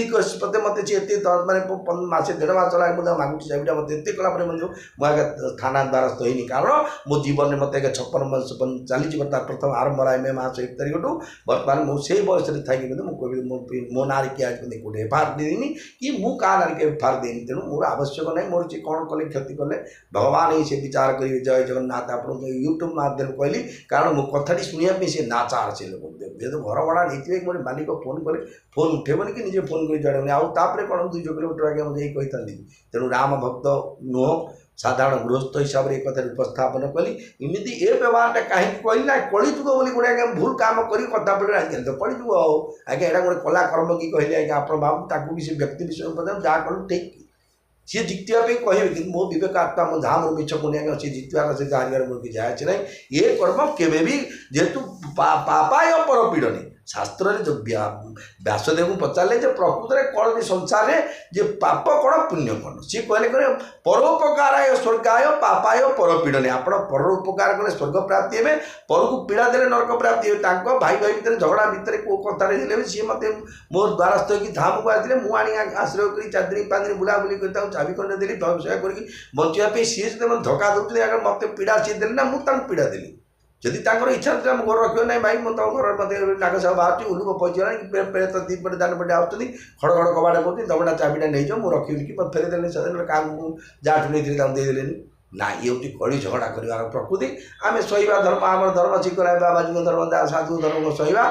मत मैंने मसे 1.5 मास है मांगुची चाबिटा मत एत कलापर मुझे थाना द्वारस्थ होनी कारण मो जीवन में मत 56 वर्ष चली प्रथम आरंभ है मास 1 तारिख ठूँ बर्तमान मुझे बयस मुझे मो ना किए आज गोटे एफआईआर देनी कि मु क्या ना एफआईआर देनी तेणु मोर आवश्यक ना मोर सी कौन कले क्षति कले भगवान ही से विचार करेंगे जय जगन्नाथ आप यूट्यूब माध्यम कहली कारण मो कथाटी शुणापी सी नाचार से लोग जेहतु घर भड़ा नहीं गोटे मालिक फोन कले फोन उठेबन कि निजे फोन कर जड़े आउे कौन 200 किलोमीटर आगे मुझे कही तेणु राम भक्त नुह साधारण गृहस्थ हिसाब से एक कथा उपस्थापन कली इमती ए व्यवहारटा कहीं कहली ना कलिजुग बोली गोटे आज्ञा भूल काम कर कथा पड़े आज्ञा तो कलिजुग हो आज्ञा यहाँ गोटे कला कर्म कि कहले आज्ञा आप बाबू ताकू भी से व्यक्ति विषय बताऊँ जहाँ कलु ठीक सी जितवा कहे कि मो विवेक आत्मा मो जहाँ मोर मिछ पुण्य सी जितवार से हारिबार मोर कि जाए ना ये कर्म केवे भी जेहेतु पापाय पर पीड़नी शास्त्र जो व्यासदेव को पचारे प्रकृत में कौन भी संसार में जे पाप कौन पुण्य कौन सी कहले कहे परोपकाराय स्वर्गाय पापाय पर पीड़ने आप परोपकार कले स्वर्ग प्राप्ति हे पर को पीड़ा देने नरक प्राप्ति हे भाई भाई भितर झगड़ा भितर कौ कथा सी मत मोर द्वारस्थ होगी धाम को आते मुझे आश्रय कर 4 दिन 5 दिन बुलाबुली कर चाबी खंडे देली व्यवसाय करके बचापी सी जो धक्का दूसरे मत पीड़ा सी देली ना मुझे पीड़ा देली जदि इच्छा था घर रख ना भाई मैं तुम घर मत नाग सब बाहर उलुक पैसा प्रेत दीपटे दान पटे आसुँच खड़ खड़ कबाड़ कर दबड़ा चाबिटा नहीं जाओ मुझे रखी कि फेरदेली से क्या जहाँ नहीं देदेली ना ये हूँ कड़ी झगड़ा कर प्रकृति आम सहीवा धर्म आम धर्म सी बाबाजी धर्म साधु धर्म सहीवा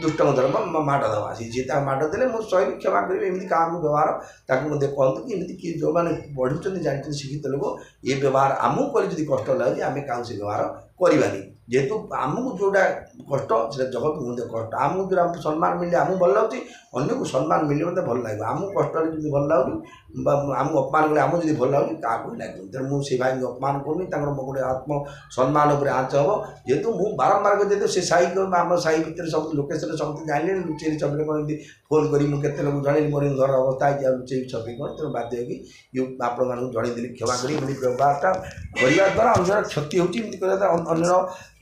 दुष्ट धर्म माड़ दवा सी जी माड़ देने मुझे सही क्षमा करी एमती क्या व्यवहार ताकि मत कहतु कि एमती कि जो मैंने बढ़ुच्च जानते शिक्षित लोक ये व्यवहार आमको कल कष्ट लगे आम क्या व्यवहार करवानी जेहेतु आमको जोटा कष्ट से जगत मुझे कष्ट आमको जो सम्मान मिले आमको भल लगे अन्य को सम्मान मिले मतलब भल लगे आमको कष्ट जो भल लगे आमको अपमान कले आमको जो भल लगे क्या लगे तेणु मुझे भाई अपमान करनी गोटे आत्म सम्मान उपर आँच हम जेहेतु मुझे बारंबार जेहेतु से साई आम साई भितर सब लोकेशन समस्त जानले लुचेरी छपे कौन फोन करी मुझे लोग जन मोर घर अवस्था है लुचेरी छपे कौन तेणु बाध्य होगी आपण मानक जनईदेली क्षमा करी व्यवहारटा करने द्वारा अन्यर क्षति होन्य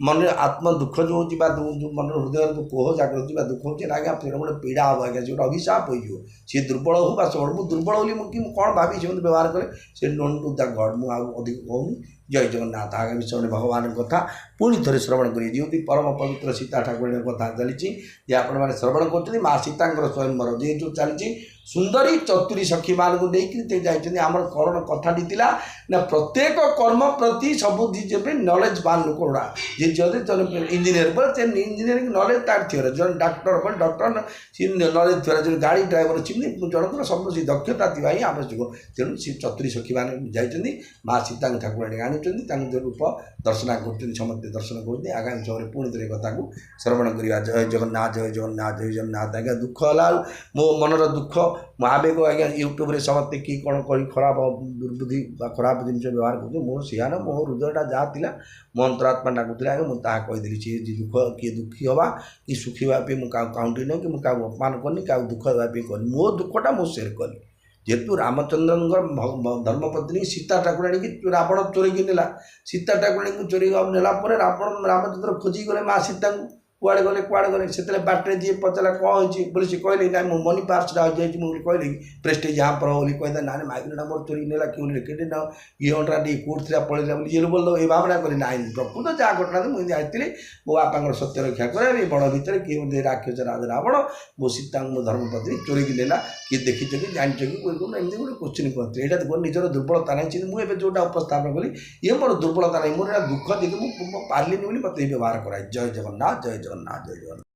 मन आत्म दुख जो हो मन हृदय जो कोह जागृत दुख हो आज्ञा गोटे पीड़ा हम आज्ञा जो अभिशाप हो सी दुर्बल हो सबड़ मुझे दुर्बल होली मुझे कौन भावी से व्यवहार कले से नोन टू द गड मुझे अधिक कहूनी जय जगन्नाथ आगे विषय भगवान कथा पुणी थे श्रवण करें परम पवित्र सीता ठाकुर कथा चली आपने श्रवण कर माँ सीता स्वयंवर जे जो चली सुंदरी चतुरी सखी मान को लेकिन आम करण कथाटी थिला ना प्रत्येक कर्म प्रति सबुद्धि जब नॉलेजवान लोक गुड़ा जे इंजीनियर पर इंजीनियरिंग नॉलेज तार थी जन डॉक्टर पर डॉक्टर सी नॉलेज थी जो गाड़ी ड्राइवर अच्छी जनकर सब सी दक्षता थी ही आवश्यक तेणु सी चतुरी सखी मान जाइए माँ सीता ठाकुराणी आनी रूप दर्शन कर समस्त दर्शन कर आगामी समय पुणी थे कथा को श्रवण करवा जय जगन्नाथ जय जगन्नाथ जय जगन्नाथ आज्ञा दुख है मो मनर दुख मो आवेग आज्ञा यूट्यूब समस्ते कि कौन कर खराब दुर्बुद्धि खराब जिन व्यवहार कर मोर सियान मो हृदयटा जहाँ थी मो अंतरात्मा डाकुला आगे मुझे कहीदेली सी दुख किए दुखी हवा कि सुखी हाँपी मुझे काउंटी नहीं कि मुझे क्या अपमान करनी क्या दुख हाँपी करनी मो दुखटा मुझे सेयर कली जेहेतु रामचंद्र धर्मपत्नी सीता ठाकुराणी की रावण चोरी नेला सीता ठाकुराणी को चोरी नेला रावण रामचंद्र खोजी गले माँ सीता कुआड़े गले से बाटे जी पचारा कौन हो बोले सी कहले ना मो मनी पार्सटा हो जाए मुझे कहले प्रेस्टेज यहाँ पर बोली कहता ना माइग्रेटा मोर चोरी नेला क्यों केटे न ये अंटा टी कोर्ट थी पड़ेगा बोली बोल ये भावना करी ना प्रकृत जहाँ घटना मुझे जाती मो बापा सत्य रक्षा करें बड़ भितर किए राक्षस राज रावण मो सीता मो धर्मपत्नी चोरी की नेला किए देखी कि जान कि एमती गोटे क्वेश्चन कहते यहाँ निजर दुर्बलता नहीं मुझे जोटा उपस्थापन कली ये मोर दुर्बलता नहीं मोर दुख देखिए मुझे पार्ली बोली मत व्यवहार कराए जय जगन्नाथ जय जगन्नाथ जय जगन्नाथ।